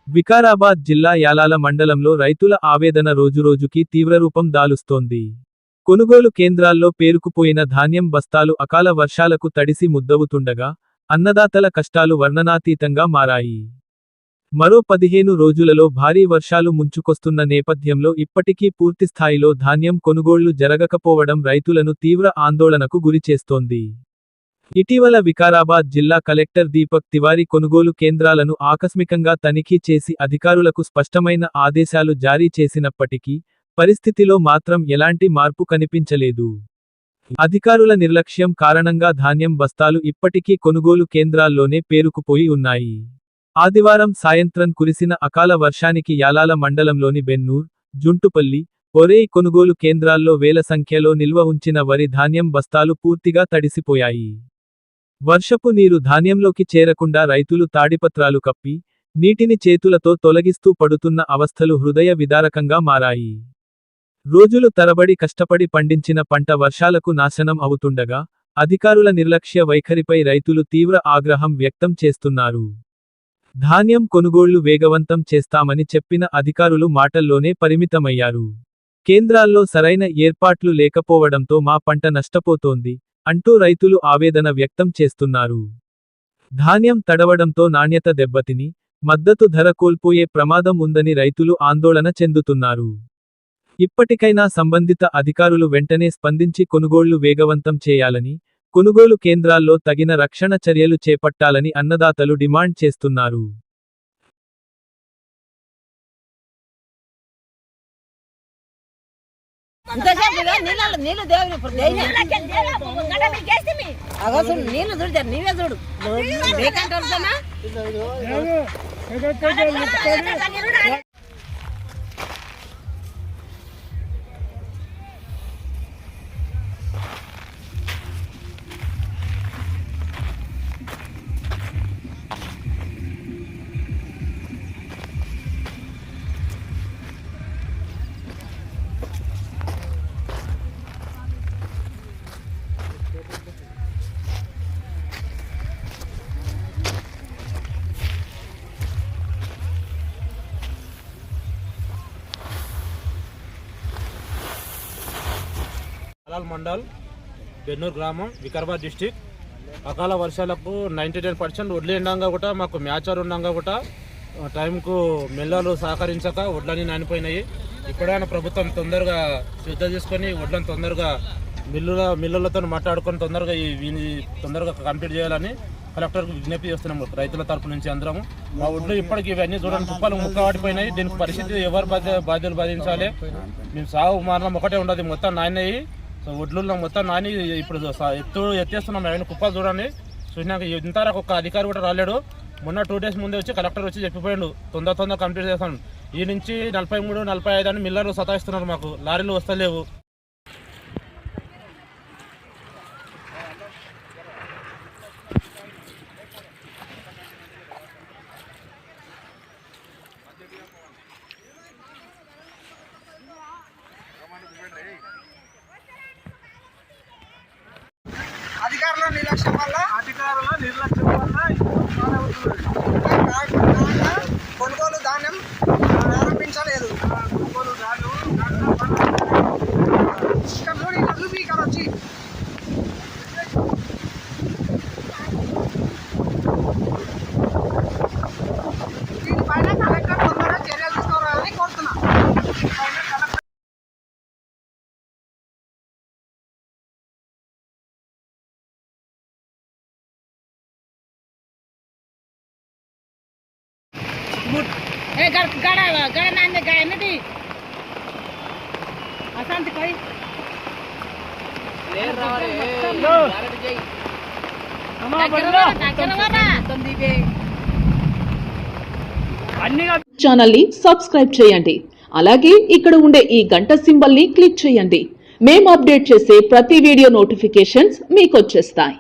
వికారాబాద్ జిల్లా యాలాల మండలంలో రైతుల ఆవేదన రోజురోజుకి తీవ్రరూపం దాలుస్తోంది. కొనుగోలు కేంద్రాల్లో పేరుకుపోయిన ధాన్యం బస్తాలు అకాల వర్షాలకు తడిసి ముద్దవుతుండగా, అన్నదాతల కష్టాలు వర్ణనాతీతంగా మారాయి. మరో 15 రోజులలో భారీ వర్షాలు ముంచుకొస్తున్న నేపథ్యంలో ఇప్పటికీ పూర్తిస్థాయిలో ధాన్యం కొనుగోళ్లు జరగకపోవడం రైతులను తీవ్ర ఆందోళనకు గురిచేస్తోంది. ఇటీవల వికారాబాద్ జిల్లా కలెక్టర్ దీపక్ తివారీ కొనుగోలు కేంద్రాలను ఆకస్మికంగా తనిఖీ చేసి అధికారులకు స్పష్టమైన ఆదేశాలు జారీ చేసినప్పటికీ, పరిస్థితిలో మాత్రం ఎలాంటి మార్పు కనిపించలేదు. అధికారుల నిర్లక్ష్యం కారణంగా ధాన్యం బస్తాలు ఇప్పటికీ కొనుగోలు కేంద్రాల్లోనే పేరుకుపోయి ఉన్నాయి. ఆదివారం సాయంత్రం కురిసిన అకాల వర్షానికి యాలాల మండలంలోని బెన్నూర్, జుంటుపల్లి, ఒరేయ్ కొనుగోలు కేంద్రాల్లో వేల సంఖ్యలో నిల్వ ఉంచిన వరి ధాన్యం బస్తాలు పూర్తిగా తడిసిపోయాయి. వర్షపు నీరు ధాన్యంలోకి చేరకుండా రైతులు తాడిపత్రాలు కప్పి, నీటిని చేతులతో తొలగిస్తూ పడుతున్న అవస్థలు హృదయ విదారకంగా మారాయి. రోజులు తరబడి కష్టపడి పండించిన పంట వర్షాలకు నాశనం అవుతుండగా, అధికారుల నిర్లక్ష్య వైఖరిపై రైతులు తీవ్ర ఆగ్రహం వ్యక్తం చేస్తున్నారు. ధాన్యం కొనుగోళ్లు వేగవంతం చేస్తామని చెప్పిన అధికారులు మాటల్లోనే పరిమితమయ్యారు. కేంద్రాల్లో సరైన ఏర్పాట్లు లేకపోవడంతో మా పంట నష్టపోతోంది అంటూ రైతులు ఆవేదన వ్యక్తం చేస్తున్నారు. ధాన్యం తడవడంతో నాణ్యత దెబ్బతిని, మద్దతు ధర కోల్పోయే ప్రమాదం ఉందని రైతులు ఆందోళన చెందుతున్నారు. ఇప్పటికైనా సంబంధిత అధికారులు వెంటనే స్పందించి కొనుగోళ్లు వేగవంతం చేయాలని, కొనుగోలు కేంద్రాల్లో తగిన రక్షణ చర్యలు చేపట్టాలని అన్నదాతలు డిమాండ్ చేస్తున్నారు. నీళ్ళు చూడు నీవే చూడు మండల్ బెన్నూర్ గ్రామం వికారాబాద్ డిస్టిక్. అకాల వర్షాలకు 99% వడ్లు ఎండంగా కూడా మాకు మ్యాచర్ ఉండగా కూడా టైంకు మిల్లలు సహకరించక వడ్లన్నీ నానిపోయినాయి. ఇప్పుడైనా ప్రభుత్వం తొందరగా శ్రద్ధ తీసుకొని వడ్లను తొందరగా మిల్లులతో మాట్లాడుకొని తొందరగా కంప్లీట్ చేయాలని కలెక్టర్కి విజ్ఞప్తి చేస్తున్నాము. రైతుల తరపు నుంచి అందరము మా వడ్లు ఇప్పటికి ఇవన్నీ చూడండి కుప్పలు ముక్కబడిపోయినాయి. దీనికి పరిస్థితి ఎవరు బాధ్యులు బాధించాలి? మేము సాగు మారణం ఒకటే ఉండదు, మొత్తం నాణ్యయి వడ్లు మొత్తం నాని ఇప్పుడు ఎత్తేస్తున్నాం. ఆయన కుప్పలు చూడండి. చూసినాక ఇంతవరకు ఒక అధికారి కూడా రాలేడు. మొన్న 2 days ముందే వచ్చి కలెక్టర్ వచ్చి చెప్పిపోయాడు తొందర కంప్లీట్ చేస్తాను. ఈ నుంచి 43-45 అని మిల్లర్లు సతాయిస్తున్నారు. మాకు లారీలు వస్తలేవు. అధికారుల నిర్లక్ష్యం వల్ల కొనుగోలు ధాన్యం ప్రారంభించలేదు. ఇక్కడ వచ్చి దీనిపైన కలెక్టర్ తొందరగా చర్యలు తీసుకోవాలని కోరుతున్నా. అశాంతి కై ఛానల్ ని సబ్స్క్రైబ్ చేయండి. అలాగే ఇక్కడ ఉండే ఈ గంట సింబల్ ని క్లిక్ చేయండి. మేము అప్డేట్ చేసే ప్రతి వీడియో నోటిఫికేషన్స్ మీకు వచ్చేస్తాయి.